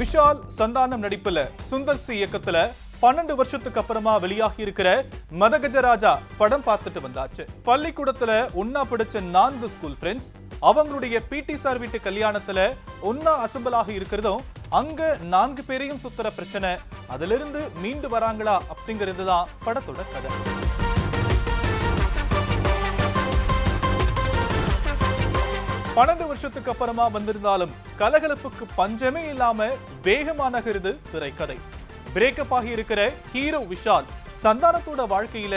விஷால் சந்தானம் நடிப்புல சுந்தர் சி இயக்கத்துல 12 வருஷத்துக்கு அப்புறமா வெளியாகி இருக்கிற மதகஜராஜா படம் பார்த்துட்டு வந்தாச்சு. பள்ளிக்கூடத்துல ஒன்னா படிச்ச 4 ஸ்கூல் ஃப்ரெண்ட்ஸ் அவங்களுடைய பிடி சார் வீட்டு கல்யாணத்துல ஒன்னா அசம்பிள் ஆகி இருக்கிறதும் அங்க 4 பேரையும் சுத்துற பிரச்சனை, அதுல இருந்து மீண்டு வராங்களா அப்படிங்கிறது தான் படத்தோட கதை. பன்னெண்டு வருஷத்துக்கு அப்புறமா வந்திருந்தாலும் கலகலப்புக்கு பஞ்சமே இல்லாம வேகமா நகருது திரைக்கதை. பிரேக்கப் ஆகி இருக்கிற ஹீரோ விஷால் சந்தானத்தோட வாழ்க்கையில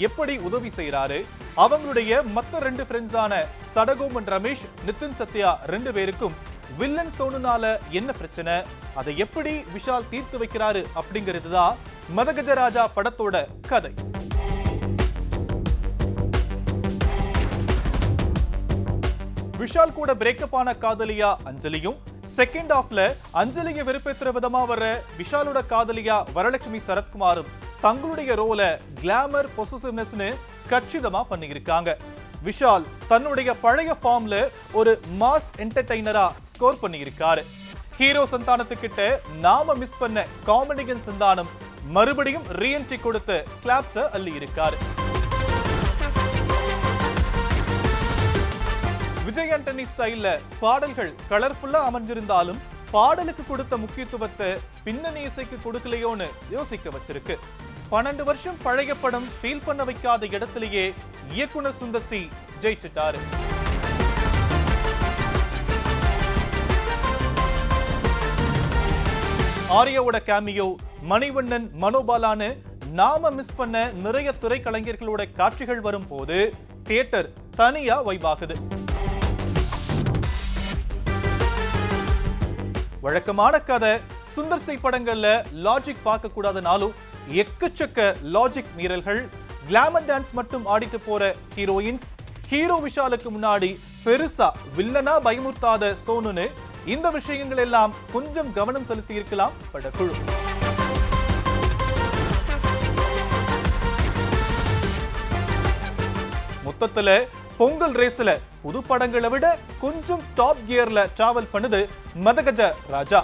எப்படி உதவி செய்யறாரு, அவங்களுடைய மற்ற 2 ஃப்ரெண்ட்ஸான சடகோமன் ரமேஷ், நிதின் சத்யா 2 பேருக்கும் வில்லன் சோனுனால என்ன பிரச்சனை, அதை எப்படி விஷால் தீர்த்து வைக்கிறாரு அப்படிங்கிறது தான் மதகஜராஜா படத்தோட கதை. விஷால் கூட பிரேக்கப் ஆன காதலியா அஞ்சலியும், செகண்ட் ஹாஃப்ல அஞ்சலியை வெறுப்பேற்றுற விதமா வர்ற விஷாலோட காதலியா வரலட்சுமி சரத்குமாரும் தங்களுடைய ரோல கிளாமர் பொசசிவ்னஸ்னு கச்சிதமா பண்ணியிருக்காங்க. விஷால் தன்னுடைய பழைய ஃபார்ம்ல ஒரு மாஸ் என்டர்டெய்னரா ஸ்கோர் பண்ணியிருக்காரு. ஹீரோ சந்தானத்துக்கிட்ட நாம மிஸ் பண்ண காமெடியன் சந்தானம் மறுபடியும் ரீஎன்ட்ரி கொடுத்து கிளாப்ஸ அள்ளி இருக்காரு. விஜய் ஆண்டனி ஸ்டைல்ல பாடல்கள் கலர்ஃபுல்லா அமைஞ்சிருந்தாலும் பாடலுக்கு கொடுத்த முக்கியத்துவத்தை பின்னணி இசைக்கு கொடுக்கலையோன்னு யோசிக்க வச்சிருக்கு. 12 வருஷம் பழைய படம் ஃபீல் பண்ண வைக்காத இடத்திலேயே இயக்குனர் சுந்தர் சி ஜெயிச்சிட்டாரு. ஆர்யாவோட கேமியோ, மணிவண்ணன், மனோபாலான்னு நாம மிஸ் பண்ண நிறைய திரைக்கலைஞர்களோட காட்சிகள் வரும் போது தியேட்டர் தனியா வைபாகுது. வழக்கமான கதை சுந்தர் சி படங்கள்ல லாஜிக் பார்க்க கூடாதனாலும் எக்கச்சக்க லாஜிக் மீறல்கள், கிளாமர் டான்ஸ் மட்டும் ஆடிட்டு போற ஹீரோயின்ஸ், ஹீரோ விஷாலுக்கு முன்னாடி பெருசா வில்லனா பயமுறுத்தாத சோனுன்னு இந்த விஷயங்கள் எல்லாம் கொஞ்சம் கவனம் செலுத்தி இருக்கலாம் படக்குழு. மொத்தத்துல பொங்கல் ரேஸ்ல புது படங்களை விட கொஞ்சம் டாப் கியர்ல டிராவல் பண்ணுது மதகஜ ராஜா.